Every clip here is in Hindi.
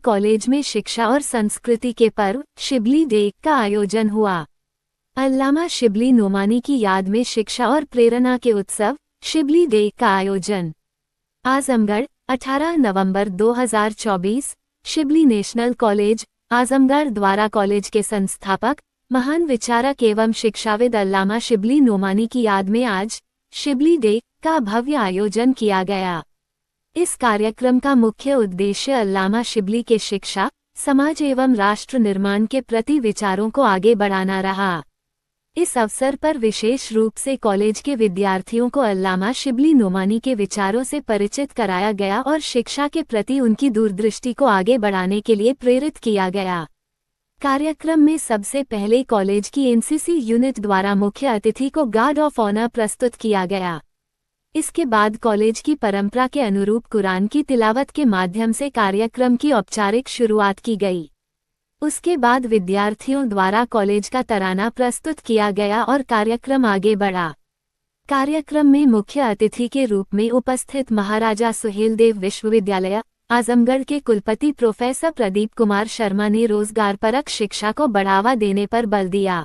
कॉलेज में शिक्षा और संस्कृति के पर्व शिबली डे का आयोजन हुआ। अल्लामा शिबली नोमानी की याद में शिक्षा और प्रेरणा के उत्सव शिबली डे का आयोजन। आजमगढ़ 18 नवंबर 2024। शिबली नेशनल कॉलेज आजमगढ़ द्वारा कॉलेज के संस्थापक महान विचारक एवं शिक्षाविद अल्लामा शिबली नोमानी की याद में आज शिबली डे का भव्य आयोजन किया गया। इस कार्यक्रम का मुख्य उद्देश्य अल्लामा शिबली के शिक्षा, समाज एवं राष्ट्र निर्माण के प्रति विचारों को आगे बढ़ाना रहा। इस अवसर पर विशेष रूप से कॉलेज के विद्यार्थियों को अल्लामा शिबली नोमानी के विचारों से परिचित कराया गया और शिक्षा के प्रति उनकी दूरदृष्टि को आगे बढ़ाने के लिए प्रेरित किया गया। कार्यक्रम में सबसे पहले कॉलेज की एनसीसी यूनिट द्वारा मुख्य अतिथि को गार्ड ऑफ ऑनर प्रस्तुत किया गया। इसके बाद कॉलेज की परंपरा के अनुरूप कुरान की तिलावत के माध्यम से कार्यक्रम की औपचारिक शुरुआत की गई। उसके बाद विद्यार्थियों द्वारा कॉलेज का तराना प्रस्तुत किया गया और कार्यक्रम आगे बढ़ा। कार्यक्रम में मुख्य अतिथि के रूप में उपस्थित महाराजा सुहेलदेव विश्वविद्यालय आजमगढ़ के कुलपति प्रोफेसर प्रदीप कुमार शर्मा ने रोजगारपरक शिक्षा को बढ़ावा देने पर बल दिया,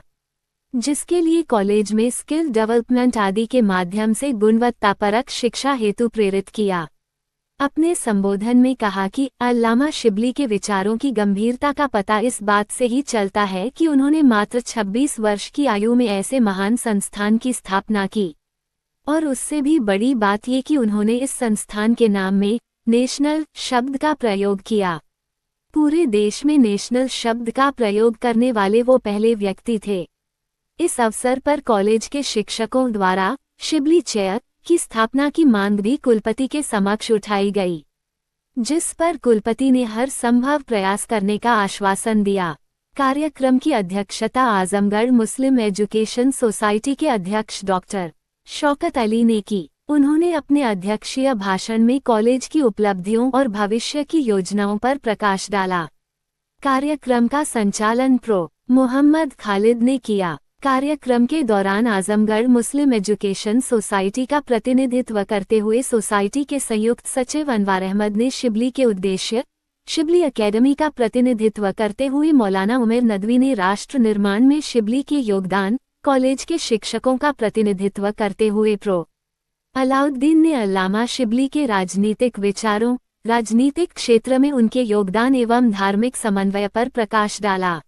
जिसके लिए कॉलेज में स्किल डेवलपमेंट आदि के माध्यम से गुणवत्तापरक शिक्षा हेतु प्रेरित किया। अपने संबोधन में कहा कि अल्लामा शिबली के विचारों की गंभीरता का पता इस बात से ही चलता है कि उन्होंने मात्र 26 वर्ष की आयु में ऐसे महान संस्थान की स्थापना की, और उससे भी बड़ी बात ये कि उन्होंने इस संस्थान के नाम में नेशनल शब्द का प्रयोग किया। पूरे देश में नेशनल शब्द का प्रयोग करने वाले वो पहले व्यक्ति थे। इस अवसर पर कॉलेज के शिक्षकों द्वारा शिबली चेयर की स्थापना की मांग भी कुलपति के समक्ष उठाई गई, जिस पर कुलपति ने हर संभव प्रयास करने का आश्वासन दिया। कार्यक्रम की अध्यक्षता आजमगढ़ मुस्लिम एजुकेशन सोसाइटी के अध्यक्ष डॉक्टर शौकत अली ने की। उन्होंने अपने अध्यक्षीय भाषण में कॉलेज की उपलब्धियों और भविष्य की योजनाओं पर प्रकाश डाला। कार्यक्रम का संचालन प्रो मोहम्मद खालिद ने किया। कार्यक्रम के दौरान आजमगढ़ मुस्लिम एजुकेशन सोसाइटी का प्रतिनिधित्व करते हुए सोसाइटी के संयुक्त सचिव अनवार अहमद ने शिबली के उद्देश्य, शिबली एकेडमी का प्रतिनिधित्व करते हुए मौलाना उमर नदवी ने राष्ट्र निर्माण में शिबली के योगदान, कॉलेज के शिक्षकों का प्रतिनिधित्व करते हुए प्रो अलाउद्दीन ने अल्लामा शिबली के राजनीतिक विचारों, राजनीतिक क्षेत्र में उनके योगदान एवं धार्मिक समन्वय पर प्रकाश डाला।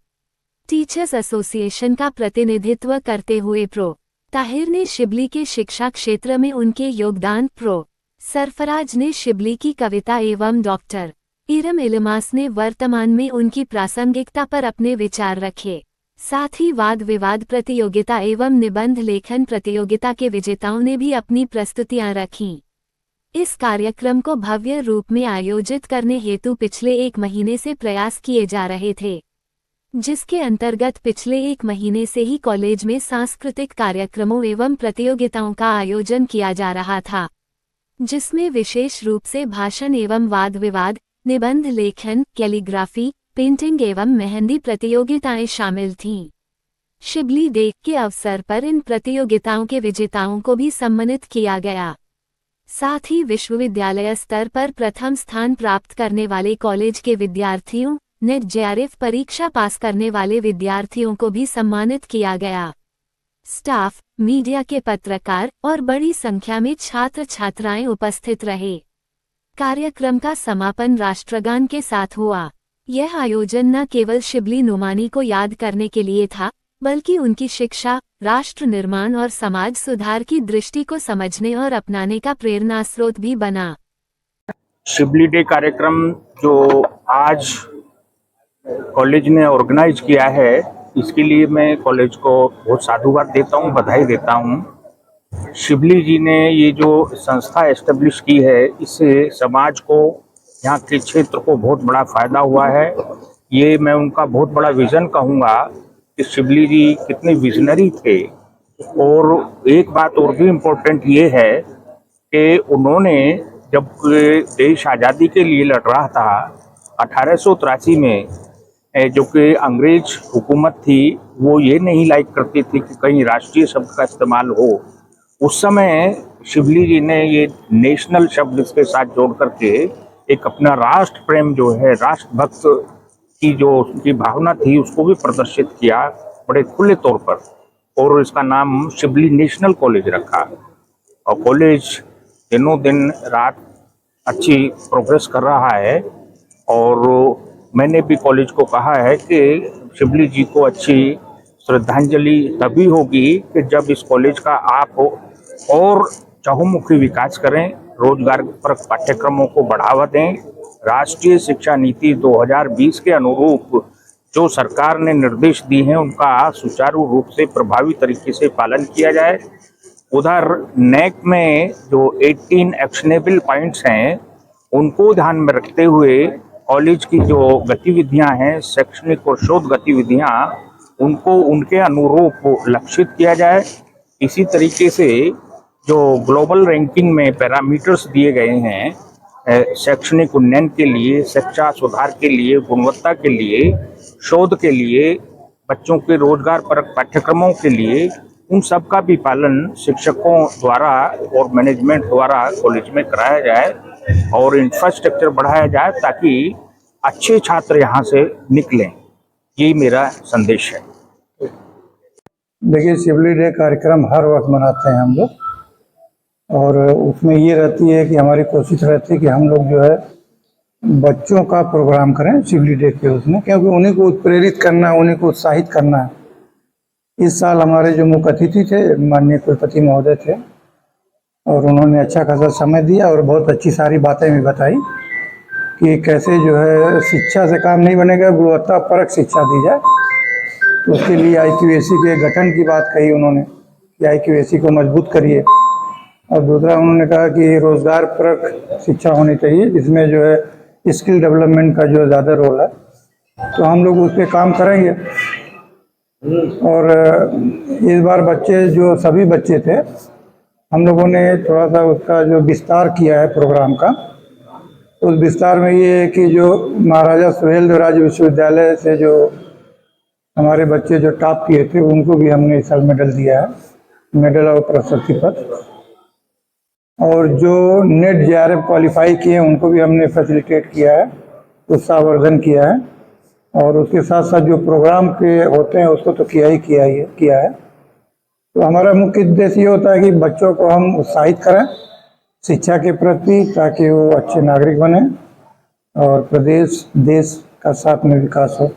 टीचर्स एसोसिएशन का प्रतिनिधित्व करते हुए प्रो ताहिर ने शिबली के शिक्षा क्षेत्र में उनके योगदान, प्रो सरफराज ने शिबली की कविता एवं डॉक्टर इरम इल्मास ने वर्तमान में उनकी प्रासंगिकता पर अपने विचार रखे। साथ ही वाद विवाद प्रतियोगिता एवं निबंध लेखन प्रतियोगिता के विजेताओं ने भी अपनी प्रस्तुतियां रखीं। इस कार्यक्रम को भव्य रूप में आयोजित करने हेतु पिछले 1 महीने से प्रयास किए जा रहे थे, जिसके अंतर्गत पिछले 1 महीने से ही कॉलेज में सांस्कृतिक कार्यक्रमों एवं प्रतियोगिताओं का आयोजन किया जा रहा था, जिसमें विशेष रूप से भाषण एवं वाद विवाद, निबंध लेखन, कैलीग्राफी, पेंटिंग एवं मेहंदी प्रतियोगिताएं शामिल थीं। शिबली डे के अवसर पर इन प्रतियोगिताओं के विजेताओं को भी सम्मानित किया गया। साथ ही विश्वविद्यालय स्तर पर प्रथम स्थान प्राप्त करने वाले कॉलेज के विद्यार्थियों, नेट जेआरएफ परीक्षा पास करने वाले विद्यार्थियों को भी सम्मानित किया गया। स्टाफ, मीडिया के पत्रकार और बड़ी संख्या में छात्र छात्राएं उपस्थित रहे। कार्यक्रम का समापन राष्ट्रगान के साथ हुआ। यह आयोजन न केवल शिबली नोमानी को याद करने के लिए था, बल्कि उनकी शिक्षा, राष्ट्र निर्माण और समाज सुधार की दृष्टि को समझने और अपनाने का प्रेरणा स्रोत भी बना। शिबली डे कार्यक्रम जो आज कॉलेज ने ऑर्गेनाइज किया है, इसके लिए मैं कॉलेज को बहुत साधुवाद देता हूँ, बधाई देता हूँ। शिबली जी ने ये जो संस्था एस्टेब्लिश की है, इससे समाज को, यहाँ के क्षेत्र को बहुत बड़ा फायदा हुआ है। ये मैं उनका बहुत बड़ा विजन कहूँगा कि शिबली जी कितने विजनरी थे। और एक बात और भी इम्पोर्टेंट ये है कि उन्होंने जब देश आज़ादी के लिए लड़ रहा था 1883 में, जो कि अंग्रेज हुकूमत थी, वो ये नहीं लाइक करती थी कि कहीं राष्ट्रीय शब्द का इस्तेमाल हो। उस समय शिबली जी ने ये नेशनल शब्द इसके साथ जोड़ करके एक अपना राष्ट्र प्रेम जो है, राष्ट्रभक्त की जो उनकी भावना थी उसको भी प्रदर्शित किया बड़े खुले तौर पर। और इसका नाम शिबली नेशनल कॉलेज रखा। और कॉलेज दिनों दिन रात अच्छी प्रोग्रेस कर रहा है। और मैंने भी कॉलेज को कहा है कि शिबली जी को अच्छी श्रद्धांजलि तभी होगी कि जब इस कॉलेज का आप और चहुमुखी विकास करें, रोजगार पर पाठ्यक्रमों को बढ़ावा दें, राष्ट्रीय शिक्षा नीति 2020 के अनुरूप जो सरकार ने निर्देश दिए हैं उनका सुचारू रूप से प्रभावी तरीके से पालन किया जाए। उधर नेक में जो 18 एक्शनेबल पॉइंट्स हैं उनको ध्यान में रखते हुए कॉलेज की जो गतिविधियां हैं, शैक्षणिक और शोध गतिविधियां, उनको उनके अनुरूप लक्षित किया जाए। इसी तरीके से जो ग्लोबल रैंकिंग में पैरामीटर्स दिए गए हैं शैक्षणिक उन्नयन के लिए, शिक्षा सुधार के लिए, गुणवत्ता के लिए, शोध के लिए, बच्चों के रोजगार परक पाठ्यक्रमों के लिए, उन सब का भी पालन शिक्षकों द्वारा और मैनेजमेंट द्वारा कॉलेज में कराया जाए और इंफ्रास्ट्रक्चर बढ़ाया जाए ताकि अच्छे छात्र यहाँ से निकलें। यही मेरा संदेश है। देखिए, शिबली डे कार्यक्रम हर वक्त मनाते हैं हम लोग, और उसमें ये रहती है कि हमारी कोशिश रहती है कि हम लोग जो है बच्चों का प्रोग्राम करें शिबली डे के उसमें, क्योंकि उन्हीं को प्रेरित करना है, उन्हीं को उत्साहित करना है। इस साल हमारे जो मुख्य अतिथि थे माननीय कुलपति महोदय थे, और उन्होंने अच्छा खासा समय दिया और बहुत अच्छी सारी बातें भी बताई कि कैसे जो है शिक्षा से काम नहीं बनेगा, गुणवत्ता परक शिक्षा दी जाए। तो उसके लिए IQAC के गठन की बात कही उन्होंने कि IQAC को मजबूत करिए। और दूसरा उन्होंने कहा कि रोज़गार परक शिक्षा होनी चाहिए जिसमें जो है स्किल डेवलपमेंट का जो ज़्यादा रोल है। तो हम लोग उस पर काम करेंगे। और इस बार बच्चे जो सभी बच्चे थे, हम लोगों ने थोड़ा सा उसका जो विस्तार किया है प्रोग्राम का। उस विस्तार में ये है कि जो महाराजा सुहेलदेव विश्वविद्यालय से जो हमारे बच्चे जो टॉप किए थे उनको भी हमने इस साल मेडल दिया है, मेडल और प्रशस्ति पत्र। और जो नेट JRF क्वालिफाई किए हैं उनको भी हमने फैसिलिटेट किया है, उत्साहवर्धन किया है। और उसके साथ साथ जो प्रोग्राम के होते हैं उसको तो किया है। तो हमारा मुख्य उद्देश्य ये होता है कि बच्चों को हम उत्साहित करें शिक्षा के प्रति, ताकि वो अच्छे नागरिक बने और प्रदेश देश का साथ में विकास हो।